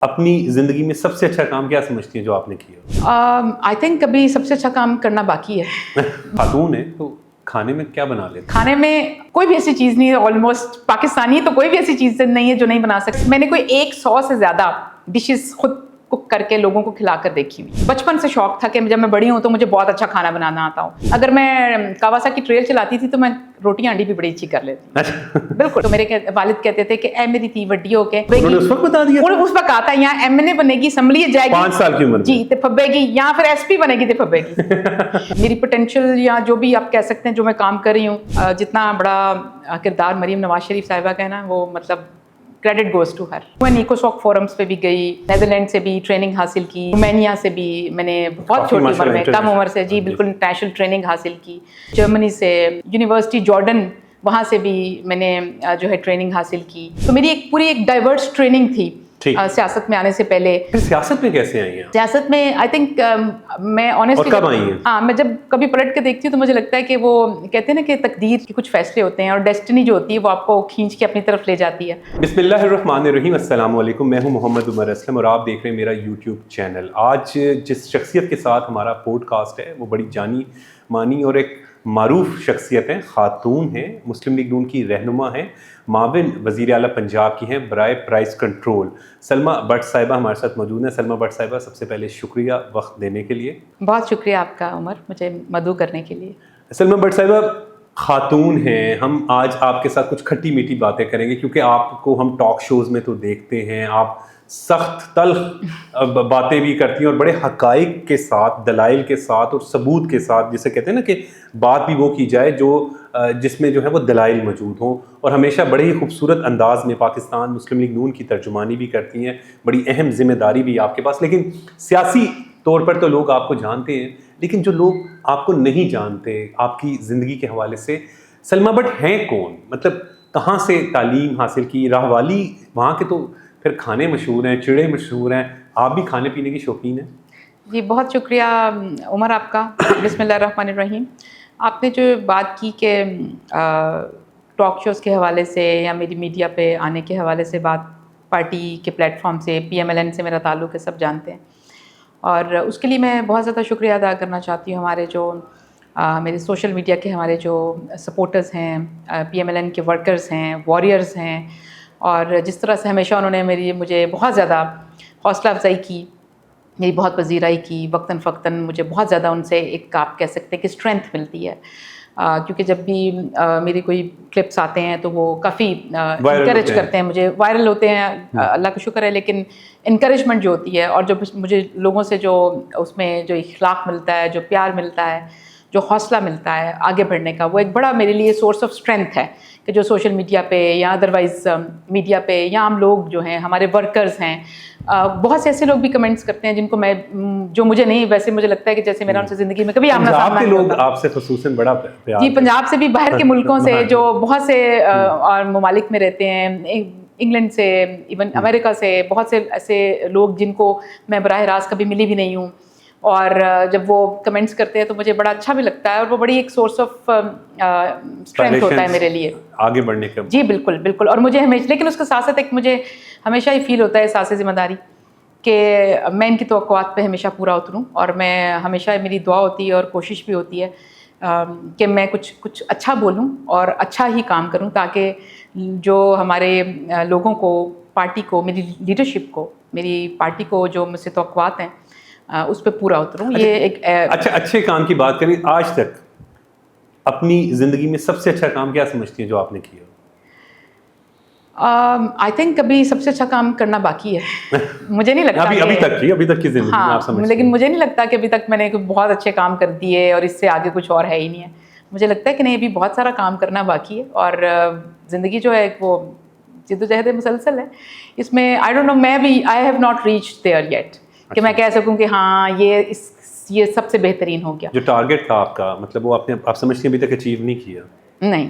اپنی زندگی میں سب سے اچھا کام کیا سمجھتی ہیں جو آپ نے کیا؟ آئی تھنک ابھی سب سے اچھا کام کرنا باقی ہے. خاتون ہے تو کھانے میں کیا بنا لیتے؟ کھانے میں کوئی بھی ایسی چیز نہیں ہے، آلموسٹ پاکستانی تو کوئی بھی ایسی چیز نہیں ہے جو نہیں بنا سکتی. میں نے کوئی 100 سے زیادہ ڈشز خود کوک کر کے لوگوں کو کھلا کر دیکھی ہوئی. بچپن سے شوق تھا کہ جب میں بڑی ہوں تو مجھے بہت اچھا کھانا بنانا آتا ہوں. اگر میں کاواساکی ٹریل چلاتی تھی تو میں روٹیاں انڈی بھی بڑی اچھی کر لیتی. بالکل. تو میرے والد کہتے تھے کہ اے میری تھی وڈی ہو کے انہوں نے اس وقت بتا دیا؟ اس وقت آتا ہے یہاں ایم این اے بنے گی، اسمبلی جائے گی 5 سال کی عمر میں، جی تے پھبے گی، یا پھر ایس پی بنے گی تے پھبے گی. میری پوٹینشیل یا جو بھی آپ کہہ سکتے ہیں جو میں کام کر رہی ہوں، جتنا بڑا کردار مریم نواز شریف صاحبہ کا ہے نا، وہ مطلب کریڈٹ گوز ٹو ہر. میں نیکوساک فورمز پہ بھی گئی، نیدرلینڈ سے بھی ٹریننگ حاصل کی، رومینیا سے بھی میں نے بہت چھوٹی عمر میں، کم عمر سے جی بالکل انٹرنیشنل ٹریننگ حاصل کی. جرمنی سے، یونیورسٹی جارڈن وہاں سے بھی میں نے جو ہے ٹریننگ حاصل کی. تو میری ایک پوری ایک ڈائیورس ٹریننگ تھی سیاست میں آنے سے پہلے. سیاست میں کیسے آئی ہیں؟ سیاست میں آئی تھنک میں آنیسٹلی کب آئی ہیں؟ ہاں، میں جب کبھی پلٹ کے دیکھتی ہوں تو مجھے لگتا ہے کہ وہ کہتے ہیں نا کہ تقدیر کے کچھ فیصلے ہوتے ہیں اور ڈیسٹنی جو ہوتی ہے وہ آپ کو کھینچ کے اپنی طرف لے جاتی ہے. بسم اللہ الرحمن الرحیم. السلام علیکم. میں ہوں محمد عمر اسلم اور آپ دیکھ رہے ہیں میرا یوٹیوب چینل. آج جس شخصیت کے ساتھ ہمارا پوڈ کاسٹ ہے وہ بڑی جانی مانی اور ایک معروف شخصیت ہیں، خاتون ہیں، مسلم لیگ نون کی رہنما ہیں، معاون وزیر اعلیٰ پنجاب کی ہیں برائے پرائز کنٹرول. سلمیٰ بٹ صاحبہ ہمارے ساتھ موجود ہیں. سلمیٰ بٹ صاحبہ، سب سے پہلے شکریہ وقت دینے کے لیے. بہت شکریہ آپ کا عمر، مجھے مدعو کرنے کے لیے. سلمیٰ بٹ صاحبہ خاتون ہیں، ہم آج آپ کے ساتھ کچھ کھٹی میٹھی باتیں کریں گے کیونکہ آپ کو ہم ٹاک شوز میں تو دیکھتے ہیں، آپ سخت تلخ باتیں بھی کرتی ہیں اور بڑے حقائق کے ساتھ، دلائل کے ساتھ اور ثبوت کے ساتھ، جسے کہتے ہیں نا کہ بات بھی وہ کی جائے جو جس میں جو ہے وہ دلائل موجود ہوں، اور ہمیشہ بڑے ہی خوبصورت انداز میں پاکستان مسلم لیگ نون کی ترجمانی بھی کرتی ہیں. بڑی اہم ذمہ داری بھی آپ کے پاس. لیکن سیاسی طور پر تو لوگ آپ کو جانتے ہیں، لیکن جو لوگ آپ کو نہیں جانتے آپ کی زندگی کے حوالے سے، سلمیٰ بٹ ہیں کون؟ مطلب کہاں سے تعلیم حاصل کی؟ راہوالی وہاں کے تو پھر کھانے مشہور ہیں، چڑے مشہور ہیں، آپ بھی کھانے پینے کی شوقین ہیں. جی بہت شکریہ عمر آپ کا. بسم اللہ الرحمن الرحیم. آپ نے جو بات کی کہ ٹاک شوز کے حوالے سے یا میری میڈیا پہ آنے کے حوالے سے بات، پارٹی کے پلیٹ فارم سے، پی ایم ایل این سے میرا تعلق ہے، سب جانتے ہیں، اور اس کے لیے میں بہت زیادہ شکریہ ادا کرنا چاہتی ہوں ہمارے جو میرے سوشل میڈیا کے ہمارے جو سپورٹرز ہیں، پی ایم ایل این کے ورکرز ہیں، واریئرز ہیں، اور جس طرح سے ہمیشہ انہوں نے مجھے بہت زیادہ حوصلہ افزائی کی، میری بہت پذیرائی کی. وقتاً فوقتاً مجھے بہت زیادہ ان سے ایک آپ کہہ سکتے ہیں کہ اسٹرینتھ ملتی ہے، کیونکہ جب بھی میری کوئی کلپس آتے ہیں تو وہ کافی انکریج کرتے ہیں مجھے، وائرل ہوتے ہیں، اللہ کا شکر ہے. لیکن انکریجمنٹ جو ہوتی ہے اور جو مجھے لوگوں سے جو اس میں جو اخلاق ملتا ہے، جو پیار ملتا ہے، جو حوصلہ ملتا ہے آگے بڑھنے کا، وہ ایک بڑا میرے لیے سورس آف اسٹرینتھ ہے کہ جو سوشل میڈیا پہ یا ادروائز میڈیا پہ یا ہم لوگ جو ہیں، ہمارے ورکرز ہیں، بہت سے ایسے لوگ بھی کمنٹس کرتے ہیں جن کو میں، جو مجھے نہیں، ویسے مجھے لگتا ہے کہ جیسے میرا ان سے زندگی میں کبھی آمنا سامنا نہیں ہوتا. لوگ آپ سے خصوصاً بڑا پیار. جی پنجاب سے بھی، باہر کے ملکوں سے جو بہت سے اور ممالک میں رہتے ہیں، انگلینڈ سے، ایون امریکہ سے، بہت سے ایسے لوگ جن کو میں براہ راست کبھی ملی بھی نہیں ہوں، اور جب وہ کمنٹس کرتے ہیں تو مجھے بڑا اچھا بھی لگتا ہے، اور وہ بڑی ایک سورس آف اسٹرینتھ ہوتا ہے میرے لیے آگے بڑھنے کا. جی بالکل بالکل. اور مجھے ہمیشہ، لیکن اس کے ساتھ ساتھ ایک مجھے ہمیشہ یہ فیل ہوتا ہے احساس ذمہ داری کہ میں ان کی توقعات پہ ہمیشہ پورا اتروں، اور میں ہمیشہ، میری دعا ہوتی ہے اور کوشش بھی ہوتی ہے کہ میں کچھ اچھا بولوں اور اچھا ہی کام کروں، تاکہ جو ہمارے لوگوں کو، پارٹی کو، میری لیڈرشپ کو، میری پارٹی کو جو مجھ سے توقعات ہیں اس پہ پورا اتروں. یہ ایک اچھے کام کی بات کریں. آج تک اپنی زندگی میں سب سے اچھا کام کیا سمجھتی ہیں جو آپ نے کیا؟ آئی تھنک ابھی سب سے اچھا کام کرنا باقی ہے. مجھے نہیں لگتا ابھی تک کی زندگی میں آپ سمجھتے ہیں. لیکن مجھے نہیں لگتا کہ ابھی تک میں نے بہت اچھے کام کر دیے اور اس سے آگے کچھ اور ہے ہی نہیں ہے. مجھے لگتا ہے کہ نہیں، ابھی بہت سارا کام کرنا باقی ہے، اور زندگی جو ہے وہ جد و جہد مسلسل ہے. اس میں آئی ڈونٹ نو، میں بھی I have not reach their yet کہ میں کہہ سکوں کہ ہاں یہ سب سے بہترین ہو گیا. جو ٹارگیٹ تھا آپ کا، مطلب وہ آپ سمجھتے ہیں ابھی تک اچیو نہیں کیا؟ نہیں.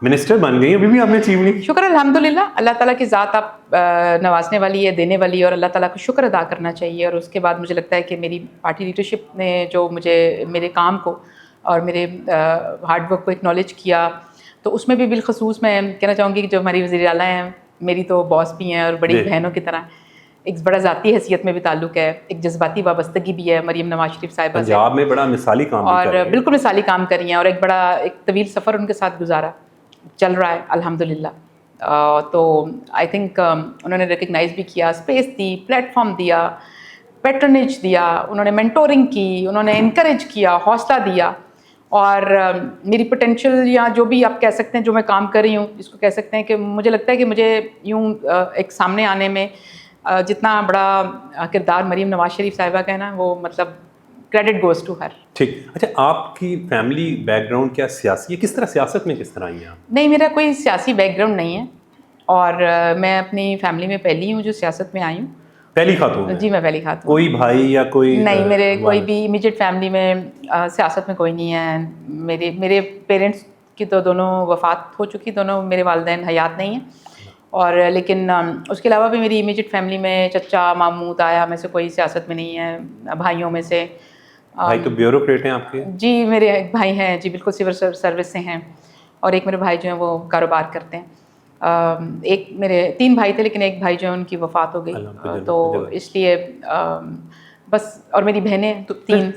منسٹر بن گئی، ابھی بھی آپ نے اچیو نہیں. شکر الحمدللہ، اللہ تعالیٰ کی ذات آپ نوازنے والی ہے، دینے والی ہے، اور اللہ تعالیٰ کا شکر ادا کرنا چاہیے. اور اس کے بعد مجھے لگتا ہے کہ میری پارٹی لیڈرشپ نے جو مجھے، میرے کام کو اور میرے ہارڈ ورک کو اکنالج کیا، تو اس میں بھی بالخصوص میں کہنا چاہوں گی کہ جو ہماری وزیر اعلیٰ ہیں، میری تو باس بھی ہیں اور بڑی بہنوں کی طرح، ایک بڑا ذاتی حیثیت میں بھی تعلق ہے, ایک جذباتی وابستگی بھی ہے مریم نواز شریف صاحبہ سے, پنجاب میں بڑا مثالی کام بھی کر رہے اور ہیں. بالکل مثالی کام کر رہی ہیں, اور ایک طویل سفر ان کے ساتھ گزارا, چل رہا ہے الحمدللہ. تو آئی تھنک انہوں نے ریکگنائز بھی کیا, اسپیس دی, پلیٹ فارم دیا, پیٹرنیج دیا, انہوں نے مینٹورنگ کی, انہوں نے انکریج کیا, حوصلہ دیا, اور میری پوٹینشیل یا جو بھی آپ کہہ سکتے ہیں جو میں کام کر رہی ہوں اس کو کہہ سکتے ہیں کہ مجھے لگتا ہے کہ مجھے یوں ایک سامنے آنے میں جتنا بڑا کردار مریم نواز شریف صاحبہ کا ہے نا, وہ مطلب کریڈٹ گوز ٹو ہر. ٹھیک. اچھا, آپ کی فیملی بیک گراؤنڈ کیا سیاسی ہے, کس طرح سیاست میں کس طرح آئی ہیں آپ؟ نہیں, میرا کوئی سیاسی بیک گراؤنڈ نہیں ہے, اور میں اپنی فیملی میں پہلی ہوں جو سیاست میں آئی ہوں. پہلی خاتون ہیں؟ جی میں پہلی خاتون. کوئی بھائی یا کوئی؟ نہیں, میرے کوئی بھی امیجیٹ فیملی میں سیاست میں کوئی نہیں ہے. میرے پیرنٹس کی تو دونوں وفات ہو چکی, دونوں میرے والدین حیات نہیں ہیں, اور لیکن اس کے علاوہ بھی میری امیجیٹ فیملی میں چچا, ماموں, تایا میں سے کوئی سیاست میں نہیں ہے. بھائیوں میں سے بھائی تو بیوروکریٹ ہیں آپ کے؟ جی میرے ایک بھائی ہیں جی, بالکل سول سروس سے ہیں, اور ایک میرے بھائی جو ہیں وہ کاروبار کرتے ہیں. ایک میرے 3 بھائی تھے لیکن ایک بھائی جو ہے ان کی وفات ہو گئی, تو اس لیے بس, اور میری بہنیں 3.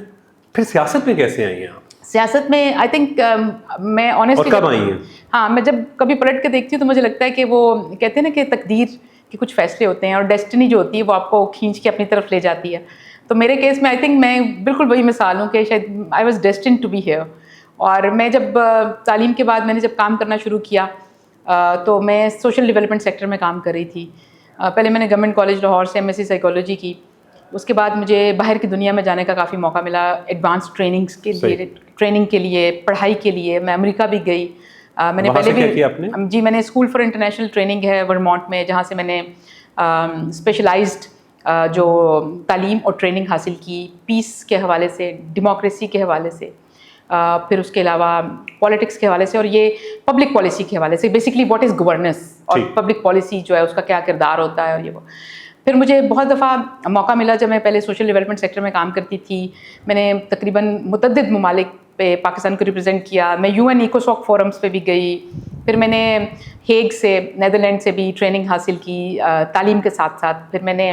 پھر سیاست میں کیسے آئی ہیں آپ؟ سیاست میں آئی تھنک میں آنیسٹلی, کب آئی ہیں؟ ہاں, میں جب کبھی پلٹ کے دیکھتی ہوں تو مجھے لگتا ہے کہ وہ کہتے ہیں نا کہ تقدیر کے کچھ فیصلے ہوتے ہیں, اور ڈیسٹنی جو ہوتی ہے وہ آپ کو کھینچ کے اپنی طرف لے جاتی ہے. تو میرے کیس میں آئی تھنک میں بالکل وہی مثال ہوں کہ شاید I was destined to be here. اور میں جب تعلیم کے بعد میں نے جب کام کرنا شروع کیا تو میں سوشل ڈیولپمنٹ سیکٹر میں کام کر رہی تھی. پہلے میں نے گورنمنٹ کالج لاہور سے MSc سائیکالوجی کی. اس کے بعد مجھے باہر کی دنیا میں جانے کا کافی موقع ملا, ایڈوانس ٹریننگ کے لیے, پڑھائی کے لیے. میں امریکہ بھی گئی. میں نے پہلے بھی جی میں نے اسکول فار انٹرنیشنل ٹریننگ ہے ورمونٹ میں, جہاں سے میں نے اسپیشلائزڈ جو تعلیم اور ٹریننگ حاصل کی پیس کے حوالے سے, ڈیموکریسی کے حوالے سے, پھر اس کے علاوہ پالیٹکس کے حوالے سے, اور یہ پبلک پالیسی کے حوالے سے, بیسکلی واٹ از گورننس, اور پبلک پالیسی جو ہے اس کا کیا کردار ہوتا ہے, اور یہ وہ. پھر مجھے بہت دفعہ موقع ملا جب میں پہلے سوشل ڈیولپمنٹ سیکٹر میں کام کرتی تھی, میں نے تقریباً متعدد ممالک پہ پاکستان کو ریپرزینٹ کیا. میں UN ایکوسوک فورمز پہ بھی گئی. پھر میں نے ہیگ سے, نیدرلینڈ سے بھی ٹریننگ حاصل کی تعلیم کے ساتھ ساتھ. پھر میں نے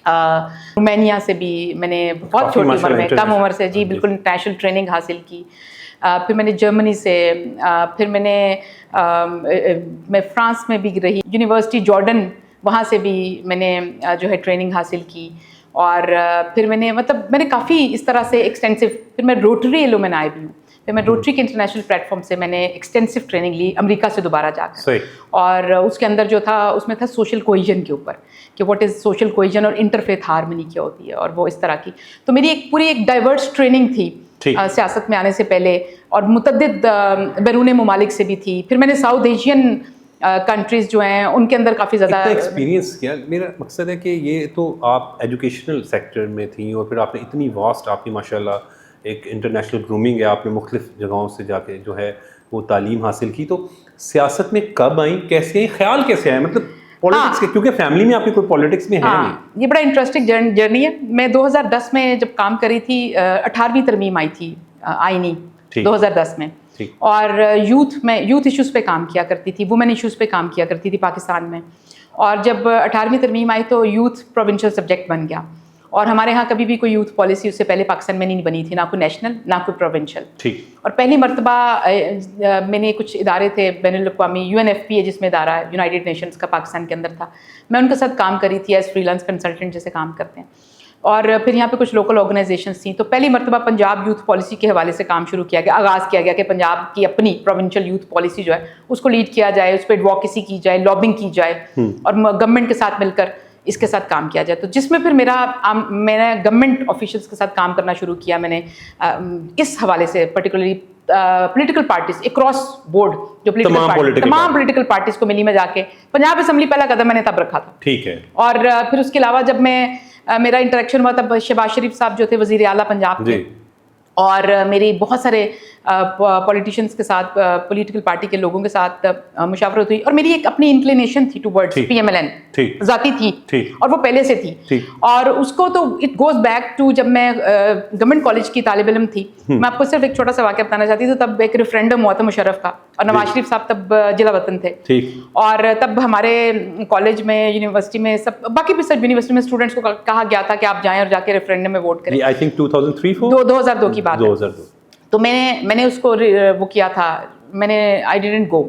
رومینیا سے بھی, میں نے بہت چھوٹی عمر میں, کم عمر سے جی بالکل انٹرنیشنل ٹریننگ حاصل کی. پھر میں نے جرمنی سے, پھر میں فرانس میں بھی رہی, یونیورسٹی جارڈن وہاں سے بھی میں نے جو ہے ٹریننگ حاصل کی. اور پھر میں نے کافی اس طرح سے ایکسٹینسو, پھر میں روٹری ایلومنائی بھی ہوں. پھر میں روٹری کے انٹرنیشنل پلیٹ فارم سے میں نے ایکسٹینسو ٹریننگ لی امریکہ سے دوبارہ جا کر. اور اس کے اندر جو تھا اس میں تھا سوشل کوہیژن کے اوپر, کہ واٹ از سوشل کوہیژن اور انٹرفیتھ ہارمنی کیا ہوتی ہے, اور وہ اس طرح کی. تو میری ایک پوری ایک ڈائیورس ٹریننگ تھی سیاست میں آنے سے پہلے, اور متعدد بیرون ممالک سے بھی تھی. پھر میں نے ساؤتھ ایشین کنٹریز جو ہیں ان کے اندر کافی زیادہ ایکسپیرینس کیا. میرا مقصد ہے کہ یہ تو آپ ایجوکیشنل سیکٹر میں تھیں, اور پھر آپ نے اتنی واسٹ, آپ کی ماشاء اللہ ایک انٹرنیشنل گرومنگ ہے, آپ نے مختلف جگہوں سے جا کے جو ہے وہ تعلیم حاصل کی. تو سیاست میں کب آئیں, کیسے آئیں, خیال کیسے آئے, مطلب پولیٹکس کے, کیونکہ فیملی میں آپ کی کوئی پولیٹکس میں ہے نہیں. یہ بڑا انٹرسٹنگ جرنی ہے. میں 2010 میں جب کام کری تھی, 18ویں ترمیم آئی تھی آئینی 2010 میں, اور یوتھ ایشوز پہ کام کیا کرتی تھی, وومن ایشوز پہ کام کیا کرتی تھی پاکستان میں. اور جب 18ویں ترمیم آئی تو یوتھ پروونشل سبجیکٹ بن گیا, اور ہمارے ہاں کبھی بھی کوئی یوتھ پالیسی اس سے پہلے پاکستان میں نہیں بنی تھی, نہ کوئی نیشنل نہ کوئی پروونشل. اور پہلی مرتبہ میں نے کچھ ادارے تھے بین الاقوامی, UNFPA جس میں ادارہ یونائٹیڈ نیشنز کا پاکستان کے اندر تھا, میں ان کے ساتھ کام کری تھی ایز فری لانس کنسلٹنٹ جیسے کام کرتے ہیں. اور پھر یہاں پہ کچھ لوکل آرگنائزیشنس تھیں. تو پہلی مرتبہ پنجاب یوتھ پالیسی کے حوالے سے کام شروع کیا گیا, آغاز کیا گیا کہ پنجاب کی اپنی پروونشل یوتھ پالیسی جو ہے اس کو لیڈ کیا جائے, اس پہ ایڈووکیسی کی جائے, لابنگ کی جائے, اور گورنمنٹ کے ساتھ مل کر اس کے ساتھ کام کیا جائے. تو جس میں پھر میں نے گورنمنٹ آفیشلس کے ساتھ کام کرنا شروع کیا. میں نے اس حوالے سے particularly political parties across board, جو تمام پولیٹیکل پارٹیز کو ملی, میں جا کے پنجاب اسمبلی پہلا قدم میں نے تب رکھا تھا. ٹھیک ہے. اور پھر اس کے علاوہ جب میرا انٹریکشن ہوا تب شہباز شریف صاحب جو تھے وزیر اعلیٰ پنجاب کے, اور میری بہت سارے پولیٹیشینس کے ساتھ پولیٹیکل پارٹی کے لوگوں کے ساتھ مشاورت ہوئی, اور میری ایک اپنی انکلینیشن تھی towards P M L N ذاتی تھی, اور وہ پہلے سے تھی, اور اس کو تو اٹ گوز بیک ٹو جب میں گورنمنٹ کالج کی طالب علم تھی. میں آپ کو صرف ایک چھوٹا سا واقعہ بتانا چاہتی ہوں. تب ایک ریفرینڈم ہوا تھا مشرف کا, اور نواز شریف صاحب تب ضلع وطن تھے, اور تب ہمارے کالج میں, یونیورسٹی میں, سب باقی بھی سب یونیورسٹی میں اسٹوڈنٹس کو کہا گیا تھا کہ آپ جائیں اور جا کے ریفرینڈم میں ووٹ کریں. آئی تھنک 2002 کی بات ہے. تو میں نے اس کو وہ کیا تھا, آئی ڈیڈنٹ گو,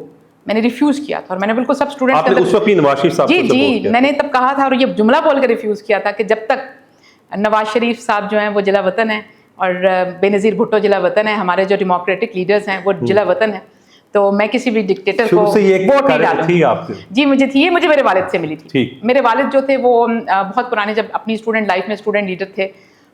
میں نے ریفیوز کیا تھا, اور میں نے بالکل سب اسٹوڈنٹس جی میں نے تب کہا تھا, اور یہ جملہ بول کر ریفیوز کیا تھا کہ جب تک نواز شریف صاحب جو ہیں وہ ضلع وطن ہیں, اور بے نظیر بھٹو ضلع وطن ہے, ہمارے جو ڈیموکریٹک لیڈرز ہیں وہ ضلع وطن ہے, تو میں کسی بھی ڈکٹیٹر کو ووٹ نہیں ڈالوں. جی مجھے تھی, یہ مجھے میرے والد سے ملی تھی. میرے والد جو تھے وہ بہت پرانے, جب اپنی اسٹوڈنٹ لائف میں اسٹوڈنٹ لیڈر تھے,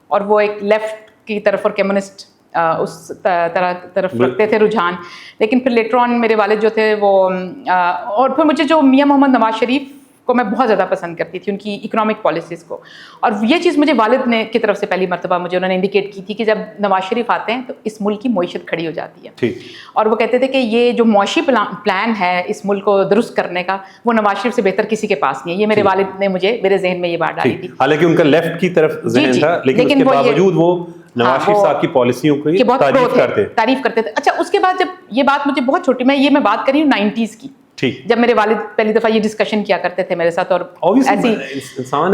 اور وہ ایک لیفٹ کی طرف اور کمیونسٹ اس طرف رکھتے تھے رجحان. لیکن پھر لیٹر آن میرے والد جو تھے وہ, اور پھر مجھے جو میاں محمد نواز شریف کو میں بہت زیادہ پسند کرتی تھی, ان کی اکنامک پالیسیز کو, اور یہ چیز مجھے والد نے کی طرف سے پہلی مرتبہ مجھے انہوں نے انڈیکیٹ کی تھی کہ جب نواز شریف آتے ہیں تو اس ملک کی معیشت کھڑی ہو جاتی ہے. اور وہ کہتے تھے کہ یہ جو معاشی پلان ہے اس ملک کو درست کرنے کا, وہ نواز شریف سے بہتر کسی کے پاس نہیں ہے. یہ میرے والد نے مجھے میرے ذہن میں یہ بات ڈالی تھی. حالانکہ ان کا لیفٹ کی طرف ذہن تھا, لیکن اس کے باوجود وہ نواز شریف صاحب کی پالیسیوں کی تعریف کرتے تھے. اچھا اس کے بعد جب یہ بات مجھے بہت چھوٹی, میں بات کر رہی ہوں 90s کی, جب میرے والد پہلی دفعہ یہ ڈسکشن کیا کرتے تھے میرے ساتھ, اور ایسی,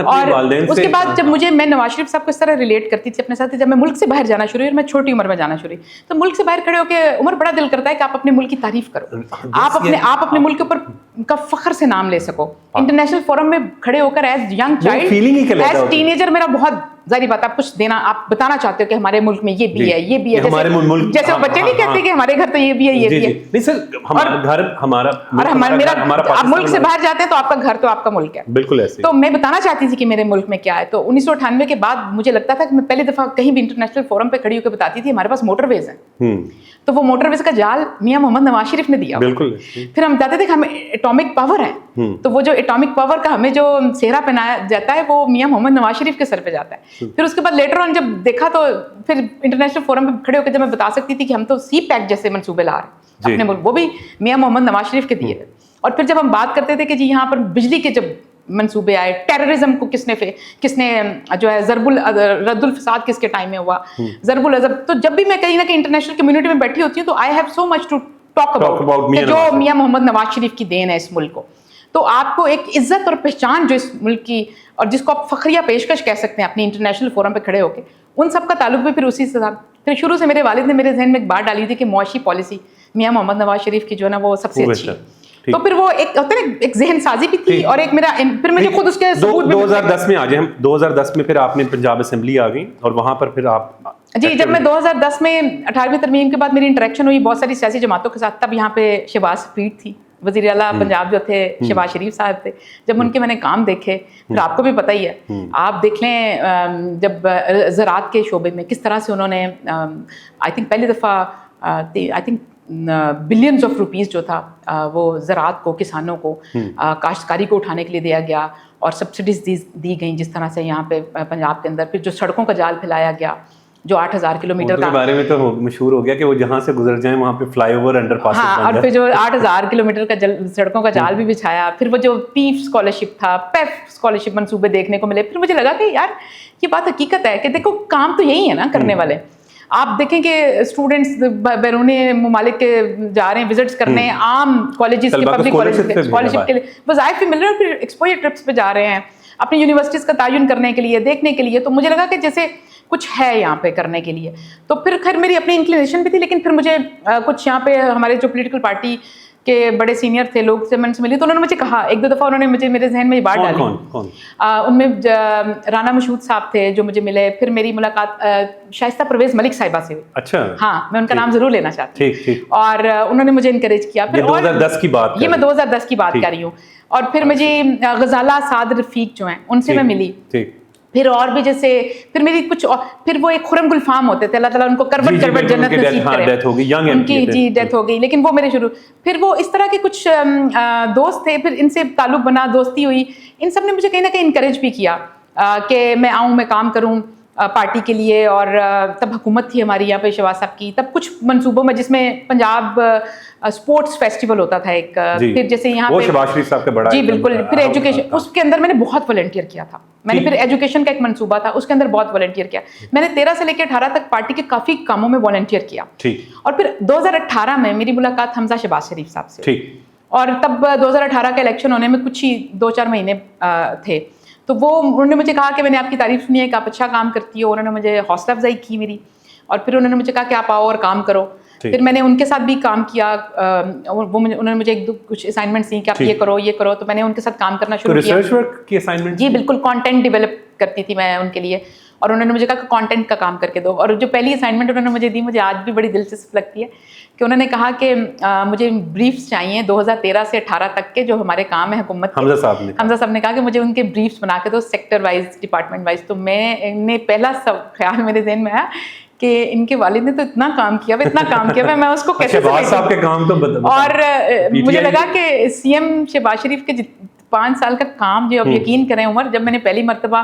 اور اس کے بعد جب میں نواز شریف صاحب کو اس طرح ریلیٹ کرتی تھی اپنے ساتھ, جب میں ملک سے باہر جانا شروع ہوئی, اور میں چھوٹی عمر میں جانا شروع ہوئی, تو ملک سے باہر کھڑے ہو کے عمر بڑا دل کرتا ہے کہ آپ اپنے ملک کی تعریف کرو, آپ اپنے ملک کے اوپر کا فخر سے نام لے سکو. انٹرنیشنل فورم میں کھڑے ہو کر as young child, as teenager, میرا بہت ظاہری بات, آپ کچھ دینا, آپ بتانا چاہتے ہو کہ ہمارے ملک میں یہ بھی ہے, یہ بھی ہے, جیسے وہ بچے نہیں کہتے کہ ہمارے گھر تو یہ بھی ہے, یہ بھی ہے. نہیں سر, ہمارا گھر ہمارا, آپ ملک سے باہر جاتے ہیں تو آپ کا گھر تو آپ کا ملک ہے, بالکل ایسے. تو میں بتانا چاہتی تھی کہ میرے ملک میں کیا ہے. تو 1998 کے بعد مجھے لگتا تھا کہ میں پہلی دفعہ کہیں بھی انٹرنیشنل فورم پہ کھڑی ہو کے بتاتی تھی ہمارے پاس موٹر ویز ہیں, تو وہ موٹر ویز کا جال میاں محمد نواز شریف نے دیا. بالکل. پھر ہم چاہتے تھے کہ ہمیں اٹامک پاور ہے, تو وہ جو اٹامک پاور کا ہمیں جو سہرا پہنایا جاتا ہے وہ میاں محمد نواز شریف کے سر پہ جاتا ہے. پھر اس کے بعد لیٹر آن جب دیکھا تو پھر انٹرنیشنل فورم پہ کھڑے ہو کے جب میں بتا سکتی تھی کہ ہم تو سی پیک جیسے منصوبے لا رہے ہیں اپنے ملک, وہ بھی میاں محمد نواز شریف کے دیے. اور پھر جب ہم بات کرتے تھے کہ جی یہاں پر بجلی کے جب منصوبے آئے, ٹیررزم کو کس نے جو ہے رد الفساد کس کے ٹائم میں ہوا, ضرب العضب, تو جب بھی میں کہیں نہ کہیں انٹرنیشنل کمیونٹی میں بیٹھی ہوتی ہوں تو I have so much to talk about جو میاں محمد نواز شریف کی دین ہے اس ملک کو. تو آپ کو ایک عزت اور پہچان جو اس ملک کی, اور جس کو آپ فخریہ پیشکش کہہ سکتے ہیں اپنی انٹرنیشنل فورم پہ کھڑے ہو کے, ان سب کا تعلق بھی پھر اسی سے تھا. پھر شروع سے میرے والد نے میرے ذہن میں ایک بات ڈالی تھی کہ معاشی پالیسی میاں محمد نواز شریف کی جو ہے نا وہ سب سے اچھی ہے. تو پھر وہ ایک ذہن سازی بھی تھی, اور ایک میرا, پھر مجھے خود اس کے ثبوت بھی. 2010 میں آ جائیں ہم, 2010 میں پھر آپ نے پنجاب اسمبلی آ گئی, اور وہاں پر پھر آپ, جی جب میں 2010 میں 18ویں ترمیم کے بعد میری انٹریکشن ہوئی بہت ساری سیاسی جماعتوں کے ساتھ, تب یہاں پہ شہباز شفیق تھی, وزیر اعلیٰ پنجاب جو تھے شہباز شریف صاحب تھے. جب ان کے میں نے کام دیکھے, پھر آپ کو بھی پتہ ہی ہے, آپ دیکھ لیں جب زراعت کے شعبے میں کس طرح سے انہوں نے آئی تھنک پہلی دفعہ I think billions of rupees جو تھا وہ زراعت کو, کسانوں کو, کاشتکاری کو اٹھانے کے لیے دیا گیا, اور سبسڈیز دی گئیں جس طرح سے یہاں پہ پنجاب کے اندر. پھر جو سڑکوں کا جال پھیلایا گیا جو 8000 کلومیٹر کا, بارے میں تو مشہور ہو گیا کہ وہ جہاں سے گزر جائیں وہاں پہ فلائی اوور انڈر پاس, ہاں, اور پھر جو 8000 کلومیٹر کا سڑکوں کا جال بھی بچھایا. پھر وہ جو پیف اسکالرشپ تھا, پیف اسکالرشپ منصوبے دیکھنے کو ملے. پھر مجھے لگا کہ یار یہ بات حقیقت ہے کہ دیکھو کام تو یہی ہے نا کرنے والے. آپ دیکھیں کہ اسٹوڈنٹس بیرونی ممالک کے جا رہے ہیں وزٹس کرنے, عام کالجز کے, پبلک کالجز کے اسکالرشپ کے لیے وظائف بھی مل رہے ہیں, پھر ایکسپوجر ٹرپس پہ جا رہے ہیں اپنی یونیورسٹیز کا تعین کرنے کے لیے, دیکھنے کے لیے. تو مجھے لگا کہ جیسے کچھ ہے یہاں پہ کرنے کے لیے. تو پھر خیر میری اپنی انکلینیشن بھی تھی, لیکن پھر مجھے کچھ یہاں پہ ہمارے جو پولیٹیکل پارٹی کے بڑے سینئر تھے لوگ سے میں ملی, تو انہوں نے مجھے کہا, ایک دو دفعہ انہوں نے مجھے میرے ذہن میں یہ بات ڈالی. ان میں رانا مشہود صاحب تھے جو مجھے ملے. پھر میری ملاقات شائستہ پرویز ملک صاحبہ سے ہوئی. اچھا, ہاں, میں ان کا نام ضرور لینا چاہتی ہوں. اور انہوں نے مجھے انکریج کیا. پھر 2010 کی بات, یہ میں 2010 کی بات کر رہی ہوں. اور پھر مجھے غزالہ سعد رفیق جو ہیں ان سے میں ملی. پھر اور بھی جیسے پھر میری کچھ, پھر وہ ایک خرم گلفام ہوتے تھے, اللہ تعالیٰ ان کو کروٹ کروٹ جنت نصیب کرے, ان کی جی ڈیتھ ہو گئی. لیکن وہ میرے شروع, پھر وہ اس طرح کے کچھ دوست تھے, پھر ان سے تعلق بنا, دوستی ہوئی. ان سب نے مجھے کہیں نہ کہیں انکریج بھی کیا کہ میں آؤں, میں کام کروں. پارٹی کے لیے, اور تب حکومت تھی ہماری یہاں پہ شہباز صاحب کی, تب کچھ منصوبوں میں جس میں پنجاب اسپورٹس فیسٹیول ہوتا تھا ایک, پھر جیسے یہاں پہ شہباز شریف صاحب کا بڑا, جی بالکل, پھر ایجوکیشن, اس کے اندر میں نے بہت والنٹیئر کیا تھا, میں نے پھر ایجوکیشن کا ایک منصوبہ تھا اس کے اندر بہت والنٹیئر کیا, میں نے 13 سے لے کے 18 تک پارٹی کے کافی کاموں میں والنٹیئر کیا, اور پھر 2018 میں میری ملاقات حمزہ شہباز شریف صاحب سے, اور تب 2018 کا الیکشن ہونے میں کچھ ہی 2-4 مہینے تھے, تو وہ انہوں نے مجھے کہا کہ میں نے آپ کی تعریف سنی ہے کہ آپ اچھا کام کرتی ہو, انہوں نے مجھے حوصلہ افزائی کی میری, اور پھر انہوں نے مجھے کہا کہ آپ آؤ اور کام کرو. پھر میں نے ان کے ساتھ بھی کام کیا, وہ انہوں نے مجھے کچھ اسائنمنٹس دی کہ آپ یہ کرو, تو میں نے ان کے ساتھ کام کرنا شروع کیا. ریسرچ ورک کی اسائنمنٹ؟ جی بالکل, کانٹینٹ ڈیولپ کرتی تھی میں ان کے لیے, اور انہوں نے مجھے کہا کہ کانٹینٹ کا کام کر کے دو. اور جو پہلی اسائنمنٹ انہوں نے مجھے دی, مجھے آج بھی بڑی دلچسپ لگتی ہے, کہ انہوں نے کہا کہ مجھے بریفس چاہیے 2013 سے 18 تک کے جو ہمارے کام ہیں حکومت کے. حمزہ صاحب نے کہا کہ مجھے ان کے بریفس بنا کے دو سیکٹر وائز, ڈپارٹمنٹ وائز. تو میں نے پہلا خیال میرے ذہن میں آیا کہ ان کے والد نے تو اتنا کام کیا, میں اس کو کیسے, اور مجھے لگا کہ سی ایم شہباز شریف کے 5 سال کا کام جو, اب یقین کریں عمر, جب میں نے پہلی مرتبہ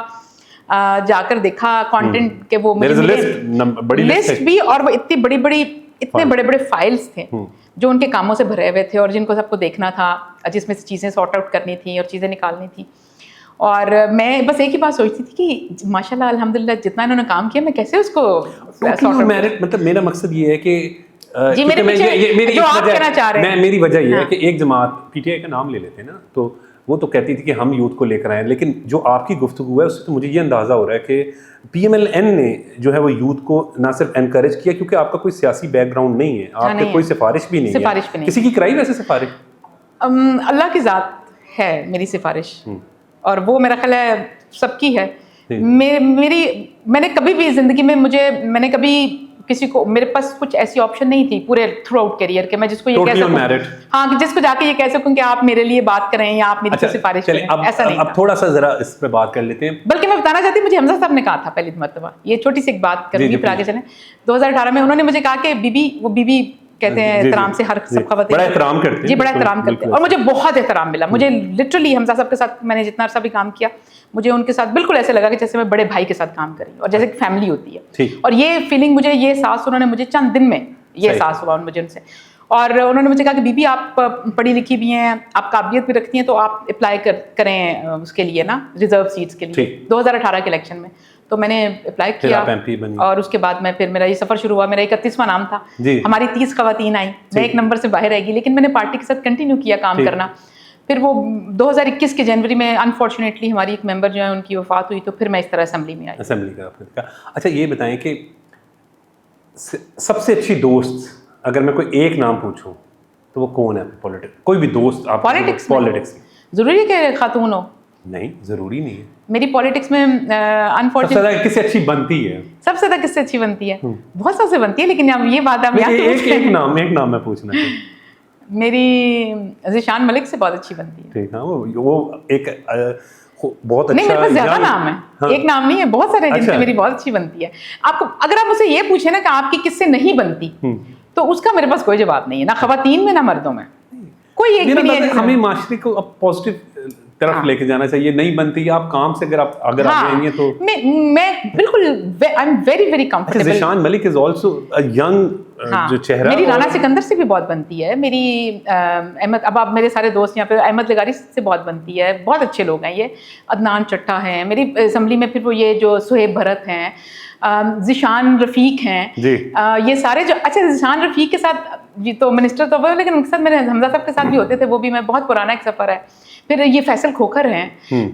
جا کر دیکھا کانٹینٹ کے, وہ لسٹ بھی, اور وہ اتنے بڑے بڑے فائلز تھے جو ان کے کاموں سے بھرے ہوئے تھے, اور جن کو سب کو دیکھنا تھا, جس میں سے چیزیں سارٹ آؤٹ کرنی تھیں اور چیزیں نکالنی تھیں. اور میں بس ایک ہی بات سوچتی تھی کہ ماشاء اللہ الحمدللہ جتنا انہوں نے کام کیا, میں کیسے اس کو, مطلب میرا مقصد یہ ہے کہ جی میری وجہ یہ ہے کہ ایک جماعت پی ٹی آئی کا نام لے لیتے ہیں نا, تو وہ تو کہتی تھی کہ ہم یوتھ کو لے کر آئے, لیکن جو آپ کی گفتگو ہے اس سے تو مجھے یہ اندازہ ہو رہا ہے کہ پی ایم ایل این نے جو ہے وہ یوتھ کو نہ صرف انکریج کیا, کیونکہ آپ کا کوئی سیاسی بیک گراؤنڈ نہیں ہے, آپ کی کوئی سفارش بھی نہیں ہے, کسی کی کرائی ویسے سفارش؟ اللہ کی ذات ہے میری سفارش, اور وہ میرا خیال ہے سب کی ہے. میں نے کبھی بھی زندگی میں میں نے کبھی کسی کو, میرے پاس کچھ ایسی آپشن نہیں تھی پورے تھرو آؤٹ کیریئر کے, میں جس کو یہ کہہ سکوں, ہاں جس کو جا کے یہ کہہ سکوں کہ آپ میرے لیے بات کریں یا آپ میری سفارش کریں, ایسا نہیں. اب تھوڑا سا ذرا اس پہ بات کر لیتے ہیں. بلکہ میں بتانا چاہتی ہوں, مجھے حمزہ صاحب نے کہا تھا پہلی مرتبہ, یہ چھوٹی سی ایک بات کروں گی پھر آگے چلیں, 2018 میں انہوں نے مجھے کہا کہ بیبی کہتے ہیں احترام سے ہر سب خواتین بڑا احترام کرتے ہیں, جی بڑا احترام کرتے ہیں, اور مجھے بہت احترام ملا. مجھے لٹرلی حمزہ صاحب کے ساتھ میں نے جتنا عرصہ بھی کام کیا, مجھے ان کے ساتھ بالکل ایسے لگا کہ جیسے میں بڑے بھائی کے ساتھ کام کر رہی ہوں, اور جیسے فیملی ہوتی ہے. اور یہ فیلنگ مجھے, یہ احساس انہوں نے مجھے چند دن میں یہ احساس ہوا مجھے ان سے. اور انہوں نے مجھے کہا کہ بی بی آپ پڑھی لکھی بھی ہیں, آپ قابلیت بھی رکھتی ہیں, تو آپ اپلائی کریں اس کے لیے نا, ریزرو سیٹس کے لیے 2018 کے الیکشن میں. تو میں نے اپلائی کیا, اور اس کے بعد میں پھر میرا یہ سفر شروع ہوا. میرا 31واں نام تھا, ہماری 30 خواتین آئیں, میں ایک نمبر سے باہر رہ گئی, لیکن میں نے پارٹی کے ساتھ کنٹینیو کیا کام کرنا. پھر وہ 2021 کے جنوری میں انفارچونیٹلی ہماری ایک ممبر جو ہے ان کی وفات ہوئی, تو پھر میں اس طرح اسمبلی میں آئی. اسمبلی کا اچھا یہ بتائیں کہ سب سے اچھی دوست اگر میں کوئی ایک نام پوچھوں تو وہ کون ہے پولیٹکس, کوئی بھی دوست آپ پولیٹکس؟ ضروری ہے کہ خاتون ہو؟ نہیں ضروری نہیں ہے. میری پولیٹکس میں انفارچونیٹلی کس سے اچھی بنتی ہے؟ سب سے زیادہ کس سے اچھی بنتی ہے؟ بہت سب سے بنتی ہے, لیکن اب یہ بات آپ ایک نام میں پوچھنا ہے. میری ذیشان ملک سے بہت اچھی بنتی ہے. ٹھیک ہے, وہ ایک بہت اچھا, نہیں میرے پاس زیادہ نام ہے, ایک نام نہیں ہے, بہت سارے جن سے میری بہت اچھی بنتی ہے. آپ کو اگر آپ اسے یہ پوچھیں نا کہ آپ کی کس سے نہیں بنتی, تو اس کا میرے پاس کوئی جواب نہیں ہے, نہ خواتین میں نہ مردوں میں, کوئی ایک بھی نہیں ہے. ہمیں معاشرے کو اب پازیٹیو طرف لے کے جانا چاہیے. نہیں بنتی آپ کام سے اگر آگے آئیں گے تو میں بالکل I am very very comfortable. Zeeshan Malik is also a young جو چہرہ. میری رانا سکندر سے بھی بہت بنتی ہے, میری احمد, اب آپ میرے سارے دوست یہاں پہ, احمد لغاری سے بہت بنتی ہے, بہت اچھے لوگ ہیں یہ. عدنان چٹھا ہیں میری اسمبلی میں, پھر وہ یہ جو سہیب بھرت ہیں, ذیشان رفیق ہیں, یہ سارے جو, اچھا ذیشان رفیق کے ساتھ جی تو منسٹر تو وہ, لیکن ان کے ساتھ میرے حمزہ صاحب کے ساتھ بھی ہوتے تھے, وہ بھی میں بہت پرانا ایک سفر ہے. پھر یہ فیصل کھوکھر ہیں,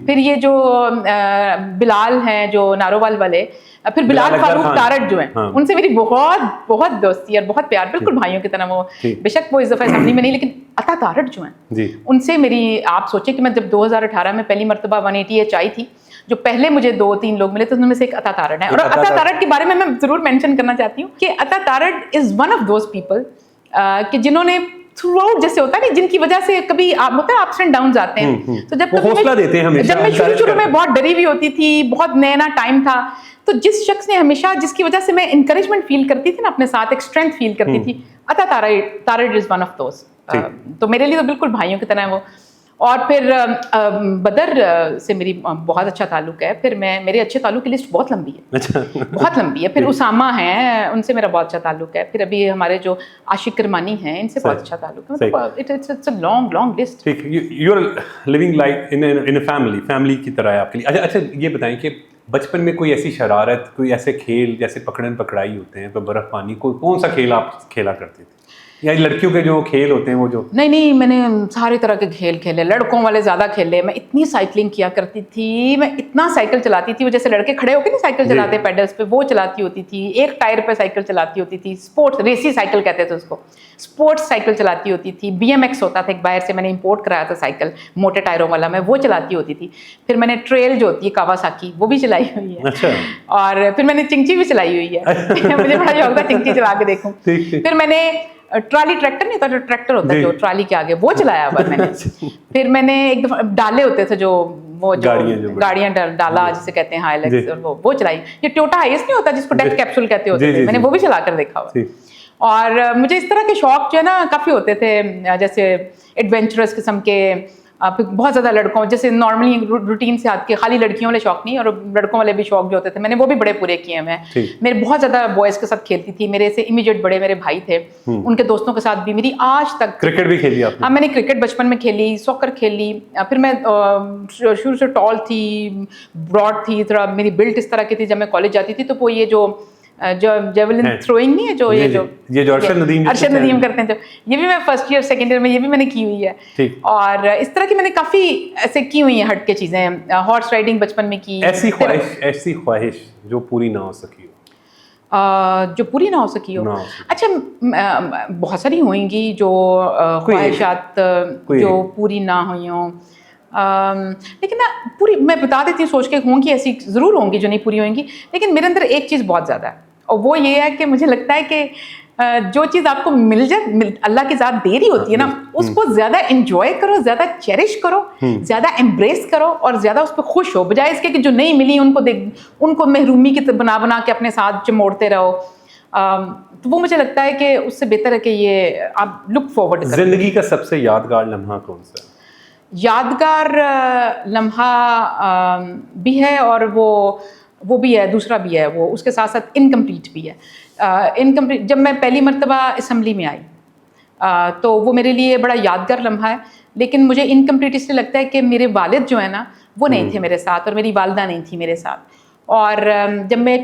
پھر یہ جو بلال ہیں جو نارووال والے, پھر بلال فاروق تارٹ جو ہیں, ان سے میری بہت بہت دوستی اور بہت پیار, بالکل بھائیوں کی طرح. وہ بے شک وہ اس دفعہ اسمبلی میں نہیں, لیکن عطا تارٹ جو ہیں ان سے میری, آپ سوچیں کہ میں جب 2018 میں پہلی مرتبہ 180H آئی تھی, جو پہلے مجھے 2-3 لوگ ملے تو ان میں سے ایک عطا تارٹ ہے. اور عطا تارٹ کے بارے میں ضرور مینشن کرنا چاہتی ہوں کہ Atta Tarar is one of those people کہ جنہوں نے تھرو آؤٹ, جیسے ہوتا ہے نا, جن کی وجہ سے کبھی ہوتا ہے اپس اینڈ ڈاؤنز آتے ہیں, تو جب میں شروع میں بہت ڈری ہوئی ہوتی تھی, بہت نیا ٹائم تھا, تو جس شخص نے ہمیشہ, جس کی وجہ سے میں انکریجمنٹ فیل کرتی تھی نا اپنے ساتھ, ایک اسٹرینتھ فیل کرتی تھی, عطا Tarar is one of those. تو میرے لیے تو بالکل بھائیوں کی طرح ہے وہ. اور پھر بدر سے میری بہت اچھا تعلق ہے. پھر میرے اچھے تعلق کی لسٹ بہت لمبی ہے, بہت لمبی ہے. پھر اسامہ ہیں, ان سے میرا بہت اچھا تعلق ہے. پھر ابھی ہمارے جو عاشق کرمانی ہیں, ان سے بہت اچھا تعلق ہے. It's a long list. You are living like in a family کی طرح ہے آپ کے لیے. اچھا یہ بتائیں کہ بچپن میں کوئی ایسی شرارت, کوئی ایسے کھیل جیسے پکڑن پکڑائی ہوتے ہیں, برف پانی, کون سا کھیل آپ کھیلا کرتے تھے, یا لڑکیوں کے جو کھیل ہوتے ہیں وہ جو؟ نہیں, میں نے سارے طرح کے کھیل کھیلے, لڑکوں والے زیادہ کھیلے. میں اتنی سائیکلنگ کیا کرتی تھی, میں اتنا سائیکل چلاتی تھی, وہ جیسے لڑکے کھڑے ہو کے نا سائیکل چلاتے پیڈلز پہ, وہ چلاتی ہوتی تھی. ایک ٹائر پہ سائیکل چلاتی ہوتی تھی, اسپورٹس ریسی سائیکل کہتے تھے اس کو, اسپورٹس سائیکل چلاتی ہوتی تھی. BMX ہوتا تھا ایک, باہر سے میں نے امپورٹ کرایا تھا سائیکل, موٹے ٹائروں والا, میں وہ چلاتی ہوتی تھی. پھر میں نے ٹریل جو ہوتی ہے کاواساکی, وہ بھی چلائی ہوئی ہے. اور پھر میں نے چنگچی بھی چلائی ہوئی ہے. مجھے بڑا شوق تھا چنگچی چلا کے دیکھوں. پھر میں نے ٹرالی, ٹریکٹر نہیں ہوتا, ٹریکٹر ہوتا ہے جو ٹرالی کے آگے, وہ چلایا ہوا میں نے. پھر میں نے ایک دفعہ ڈالے ہوتے تھے جو وہ گاڑیاں ڈالا جسے کہتے ہیں ہائیلیکس, وہ چلائی. یہ ٹوٹا ہائیس نہیں ہوتا جس کو ڈیتھ کیپسول کہتے ہوتے تھے, میں نے وہ بھی چلا کر دیکھا ہوا. اور مجھے اس طرح کے شوق جو ہے نا کافی ہوتے تھے, جیسے ایڈونچرس قسم کے. بہت زیادہ لڑکوں, جیسے نارملی روٹین سے آتے خالی لڑکیوں والے شوق نہیں, اور لڑکوں والے بھی شوق جو ہوتے تھے میں نے وہ بھی بڑے پورے کیے ہیں. میں بہت زیادہ بوائز کے ساتھ کھیلتی تھی. میرے سے امیجیٹ بڑے میرے بھائی تھے, ان کے دوستوں کے ساتھ بھی میری آج تک. کرکٹ بھی کھیلی آپ نے؟ ہاں, میں نے کرکٹ بچپن میں کھیلی, ساکر کھیلی. پھر میں شروع سے ٹال تھی, براڈ تھی, تھوڑا میری بلٹ اس طرح کی تھی. جب میں کالج جاتی تھی تو وہ یہ جو جیولن تھروئنگ نہیں ہے جو ارشد ندیم کرتے ہیں, جو یہ بھی میں فرسٹ ایئر سیکنڈ ایئر میں یہ بھی میں نے کی ہوئی ہے. اور اس طرح کی میں نے کافی ایسے کی ہوئی ہیں ہٹ کے چیزیں. ہارس رائڈنگ بچپن میں کی. ایسی خواہش جو پوری نہ ہو سکی ہو؟ جو پوری نہ ہو سکی ہو, اچھا بہت ساری ہوئیں گی جو خواہشات جو پوری نہ ہوئی ہوں. لیکن نا پوری میں بتا دیتی ہوں سوچ کے, ہوں گی ایسی ضرور ہوں گی جو نہیں پوری ہوئیں گی. لیکن میرے اندر ایک چیز بہت زیادہ ہے, اور وہ یہ ہے کہ مجھے لگتا ہے کہ جو چیز آپ کو مل جائے, اللہ کی ذات دے رہی ہوتی ہے نا, اس کو زیادہ انجوائے کرو, زیادہ چیریش کرو, زیادہ ایمبریس کرو, اور زیادہ اس پہ خوش ہو, بجائے اس کے کہ جو نہیں ملی ان کو محرومی کی بنا کے اپنے ساتھ چموڑتے رہو. تو وہ مجھے لگتا ہے کہ اس سے بہتر ہے کہ یہ آپ لک فارورڈ کریں. زندگی کا سب سے یادگار لمحہ کون سا ہے؟ یادگار لمحہ بھی ہے, اور وہ بھی ہے, دوسرا بھی ہے, وہ اس کے ساتھ ساتھ انکمپلیٹ بھی ہے. انکمپلیٹ, جب میں پہلی مرتبہ اسمبلی میں آئی تو وہ میرے لیے بڑا یادگار لمحہ ہے. لیکن مجھے انکمپلیٹ اس لیے لگتا ہے کہ میرے والد جو ہیں نا وہ نہیں تھے میرے ساتھ, اور میری والدہ نہیں تھی میرے ساتھ. اور جب میں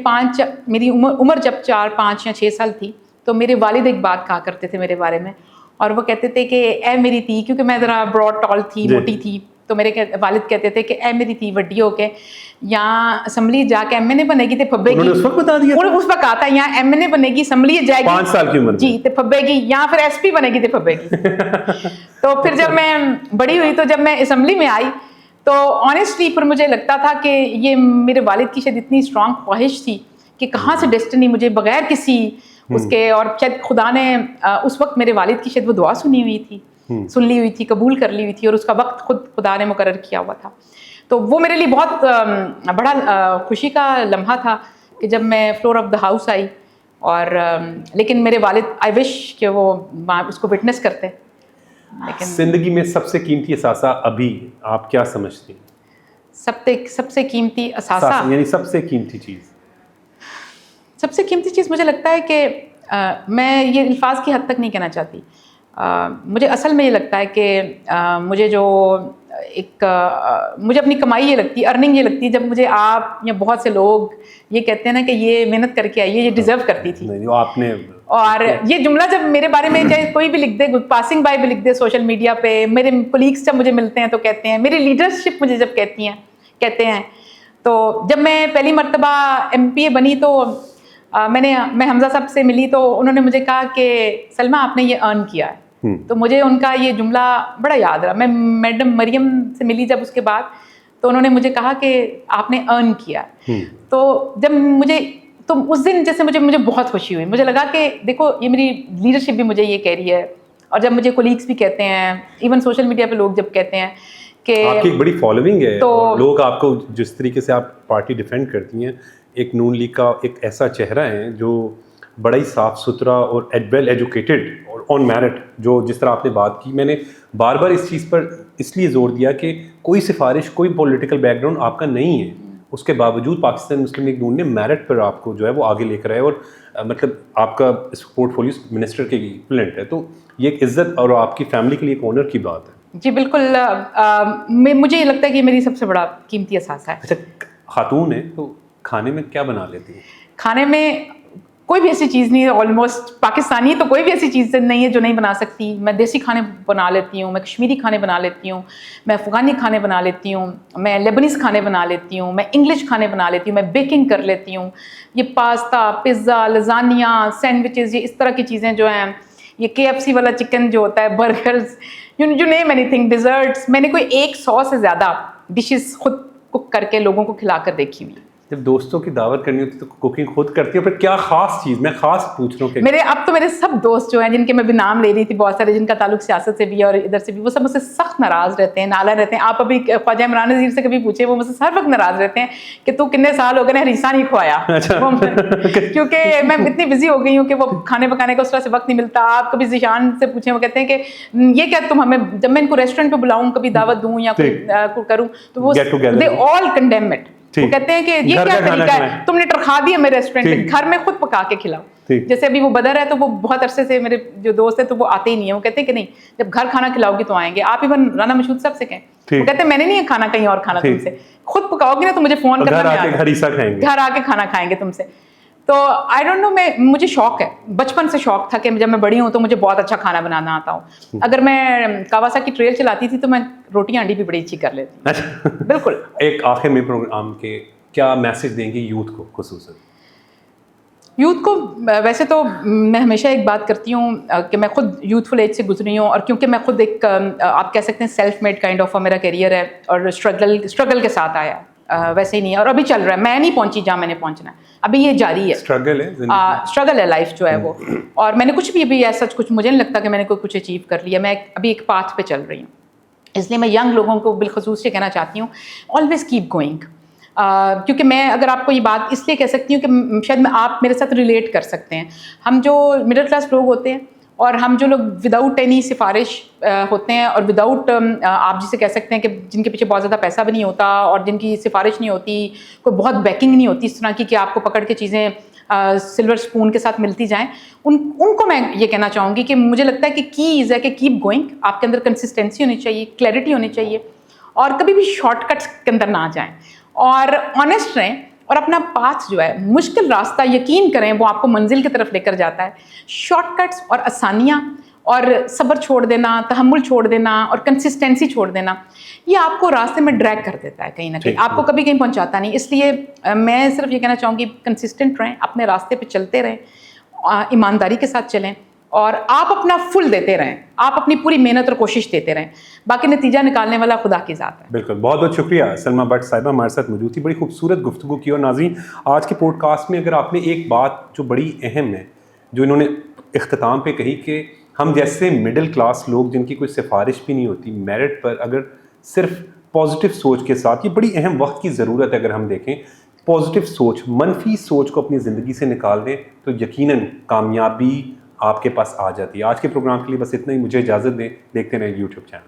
میری عمر جب 4, 5 یا 6 سال تھی, تو میرے والد ایک بات کہا کرتے تھے میرے بارے میں, اور وہ کہتے تھے کہ اے میری تھی, کیونکہ میں ذرا براڈ ٹال تھی, موٹی تھی, تو میرے والد کہتے تھے کہ اے میری تھی وڈی ہو کے یہاں اسمبلی جا کے ایم این اے بنے گی تے پھبے گی. اس وقت بتا دیا, اس وقت آتا ہے یہاں ایم این اے بنے گی, اسمبلی جائے گی 5 سال کی عمر جی تے پھبے گی, یہاں پھر ایس پی بنے گی تے پھبے گی. تو پھر جب میں بڑی ہوئی, تو جب میں اسمبلی میں آئی, تو آنیسٹلی پھر مجھے لگتا تھا کہ یہ میرے والد کی شاید اتنی اسٹرانگ خواہش تھی کہ کہاں سے ڈیسٹنی مجھے بغیر کسی اس کے, اور شاید خدا نے اس وقت میرے والد کی شاید وہ دعا سن لی ہوئی تھی, قبول کر لی ہوئی تھی, اور اس کا وقت خود خدا نے مقرر کیا ہوا تھا. تو وہ میرے لیے بہت بڑا خوشی کا لمحہ تھا کہ جب میں فلور آف دا ہاؤس آئی. اور لیکن میرے والد آئی وش کہ وہ اس کو وٹنس کرتے. لیکن زندگی میں سب سے قیمتی اثاثہ ابھی آپ کیا سمجھتی ہیں؟ سب سے قیمتی اثاثہ, یعنی سب سے قیمتی چیز مجھے لگتا ہے کہ میں یہ الفاظ کی حد تک نہیں کہنا چاہتی. مجھے اصل میں یہ لگتا ہے کہ مجھے مجھے اپنی کمائی یہ لگتی ہے, ارننگ یہ لگتی ہے, جب مجھے آپ یا بہت سے لوگ یہ کہتے ہیں نا کہ یہ محنت کر کے آئی ہے, یہ ڈیزرو کرتی تھی. آپ نے, اور یہ جملہ جب میرے بارے میں چاہے کوئی بھی لکھ دے, پاسنگ بائی بھی لکھ دے سوشل میڈیا پہ, میرے کولیگس جب مجھے ملتے ہیں تو کہتے ہیں, میری لیڈرشپ مجھے جب کہتے ہیں. تو جب میں پہلی مرتبہ MPA بنی تو میں حمزہ صاحب سے ملی, تو انہوں نے مجھے کہا کہ سلمہ آپ نے یہ ارن کیا ہے. تو مجھے ان کا یہ جملہ بڑا یاد رہا. میں میڈم مریم سے ملی جب اس کے بعد, تو انہوں نے مجھے کہا کہ آپ نے ارن کیا. تو جب تو اس دن جیسے مجھے بہت خوشی ہوئی. مجھے لگا کہ دیکھو یہ میری لیڈرشپ بھی مجھے یہ کہہ رہی ہے, اور جب مجھے کولیگس بھی کہتے ہیں, ایون سوشل میڈیا پہ لوگ جب کہتے ہیں کہ آپ کی ایک بڑی فالوئنگ ہے, اور لوگ آپ کو جس طریقے سے آپ پارٹی ڈیفینڈ کرتی ہیں, ایک نون لیگ کا ایک ایسا چہرہ ہے جو بڑا ہی صاف ستھرا اور ویل ایجوکیٹڈ اور آن میرٹ, جو جس طرح آپ نے بات کی, میں نے بار بار اس چیز پر اس لیے زور دیا کہ کوئی سفارش، کوئی پولیٹیکل بیک گراؤنڈ آپ کا نہیں ہے، اس کے باوجود پاکستان مسلم لیگ نون نے میرٹ پر آپ کو جو ہے وہ آگے لے کر آئے، اور مطلب آپ کا اس پورٹ فولیو منسٹر کے ایکویولنٹ ہے، تو یہ ایک عزت اور آپ کی فیملی کے لیے ایک آنر کی بات ہے. جی بالکل. مجھے یہ لگتا ہے کہ میری سب سے بڑا قیمتی اثاثہ ہے. اچھا، خاتون ہے تو کھانے میں کیا بنا لیتی ہیں؟ کھانے میں کوئی بھی ایسی چیز نہیں ہے، آلموسٹ پاکستانی تو کوئی بھی ایسی چیز نہیں ہے جو نہیں بنا سکتی. میں دیسی کھانے بنا لیتی ہوں، میں کشمیری کھانے بنا لیتی ہوں، میں افغانی کھانے بنا لیتی ہوں، میں لیبنیز کھانے بنا لیتی ہوں، میں انگلش کھانے بنا لیتی ہوں، میں بیکنگ کر لیتی ہوں. یہ پاستا، پیزا، لزانیہ، سینڈوچز، یہ اس طرح کی چیزیں جو ہیں، یہ KFC والا چکن جو ہوتا ہے، burgers, you name any thing, desserts. میں نے کوئی 100 سے زیادہ ڈشز خود کوک کر کے لوگوں کو کھلا کر دیکھی ہوئی. جب دوستوں کی دعوت کرنی ہوتی ہے تو کوکنگ خود کرتی ہے، پھر کیا خاص چیز، میں خاص پوچھ رہا ہوں کہ میرے سب دوست جو ہیں، جن کے میں بھی نام لے رہی تھی، بہت سارے جن کا تعلق سیاست سے بھی اور ادھر سے بھی، وہ سب مجھ سے سخت ناراض رہتے ہیں، نالا رہتے ہیں. آپ ابھی خواجہ عمران نذیر سے کبھی پوچھے، وہ مجھ سے ہر وقت ناراض رہتے ہیں کہ تو کتنے سال ہو گئے ہریسہ نہیں کھوایا. کیونکہ میں اتنی بزی ہو گئی ہوں کہ وہ کھانے پکانے کا اس طرح سے وقت نہیں ملتا. آپ کبھی ذیشان سے پوچھیں، وہ کہتے ہیں کہ یہ کیا تم ہمیں، جب میں ان کو ریسٹورینٹ پہ بلاؤں، کبھی دعوت دوں یا کوئی کروں، تو وہ دے آل کنڈیم اٹ. وہ کہتے ہیں کہ یہ کیا طریقہ ہے، تم نے ٹرکھا دیا میرے ریسٹورینٹ پہ، گھر میں خود پکا کے کھلاؤ. جیسے ابھی وہ بدر ہے، تو وہ بہت عرصے سے میرے جو دوست ہیں تو وہ آتے ہی نہیں ہیں. وہ کہتے ہیں کہ نہیں، جب گھر کھانا کھلاؤ گی تو آئیں گے. آپ ایون رانا مشہود صاحب سے کہیں، وہ کہتے ہیں میں نے نہیں کھانا کہیں اور کھانا تم سے، خود پکاؤ گی نا تو مجھے فون کرنا، گھر آ کے کھانا کھائیں گے تم سے. تو آئی ڈونٹ نو، مجھے شوق ہے، بچپن سے شوق تھا کہ جب میں بڑی ہوں تو مجھے بہت اچھا کھانا بنانا آتا ہوں. اگر میں کاواساکی ٹریل چلاتی تھی تو میں روٹیاں انڈی بھی بڑی اچھی کر لیتی ہوں. بالکل. ایک آخر میں پروگرام کے کیا میسج دیں گے یوتھ کو، خصوصاً یوتھ کو؟ ویسے تو میں ہمیشہ ایک بات کرتی ہوں کہ میں خود یوتھفل ایج سے گزری ہوں، اور کیونکہ میں خود ایک آپ کہہ سکتے ہیں سیلف میڈ کائنڈ آف میرا کیریئر ہے، اور اسٹرگل کے ساتھ آیا، ویسے ہی نہیں ہے، اور ابھی چل رہا ہے. میں نہیں پہنچی جہاں میں نے پہنچنا ہے، ابھی یہ جاری ہے. اسٹرگل ہے لائف جو ہے وہ. اور میں نے کچھ بھی ابھی ایسا کچھ، مجھے نہیں لگتا کہ میں نے کچھ اچیو کر لیا. میں ابھی ایک پاتھ پہ چل رہی ہوں. اس لیے میں ینگ لوگوں کو بالخصوص یہ کہنا چاہتی ہوں، آلویز کیپ گوئنگ. کیونکہ میں اگر آپ کو یہ بات اس لیے کہہ سکتی ہوں کہ شاید آپ میرے ساتھ ریلیٹ کر سکتے ہیں. ہم جو مڈل کلاس لوگ ہوتے ہیں، اور ہم جو لوگ وداؤٹ اینی سفارش ہوتے ہیں، اور وداؤٹ آپ جسے کہہ سکتے ہیں کہ جن کے پیچھے بہت زیادہ پیسہ بھی نہیں ہوتا، اور جن کی سفارش نہیں ہوتی، کوئی بہت بیکنگ نہیں ہوتی اس طرح کی کہ آپ کو پکڑ کے چیزیں سلور اسپون کے ساتھ ملتی جائیں، ان کو میں یہ کہنا چاہوں گی کہ مجھے لگتا ہے کہ کیز ہے کہ کیپ گوئنگ. آپ کے اندر کنسسٹینسی ہونی چاہیے، کلیئرٹی ہونی چاہیے، اور کبھی بھی شارٹ کٹس کے اندر نہ جائیں، اور آنیسٹ رہیں، اور اپنا پاتھ جو ہے، مشکل راستہ یقین کریں وہ آپ کو منزل کی طرف لے کر جاتا ہے. شارٹ کٹس اور آسانیاں اور صبر چھوڑ دینا، تحمل چھوڑ دینا، اور کنسسٹینسی چھوڑ دینا، یہ آپ کو راستے میں ڈریگ کر دیتا ہے کہیں نہ کہیں، آپ کو کبھی کہیں پہنچاتا نہیں. اس لیے میں صرف یہ کہنا چاہوں گی کنسسٹنٹ رہیں، اپنے راستے پہ چلتے رہیں، ایمانداری کے ساتھ چلیں، اور آپ اپنا فل دیتے رہیں، آپ اپنی پوری محنت اور کوشش دیتے رہیں. باقی نتیجہ نکالنے والا خدا کی ذات ہے. بالکل. بہت بہت شکریہ سلمیٰ بٹ صاحبہ ہمارے ساتھ موجود تھی، بڑی خوبصورت گفتگو کی. اور ناظرین، آج کے پوڈ کاسٹ میں اگر آپ نے ایک بات جو بڑی اہم ہے، جو انہوں نے اختتام پہ کہی، کہ ہم جیسے مڈل کلاس لوگ جن کی کوئی سفارش بھی نہیں ہوتی، میرٹ پر اگر صرف پازیٹیو سوچ کے ساتھ، یہ بڑی اہم وقت کی ضرورت ہے. اگر ہم دیکھیں پازیٹیو سوچ، منفی سوچ کو اپنی زندگی سے نکال دیں تو یقیناً کامیابی آپ کے پاس آ جاتی ہے. آج کے پروگرام کے لیے بس اتنا ہی. مجھے اجازت دیں. دیکھتے رہیں یوٹیوب چینل.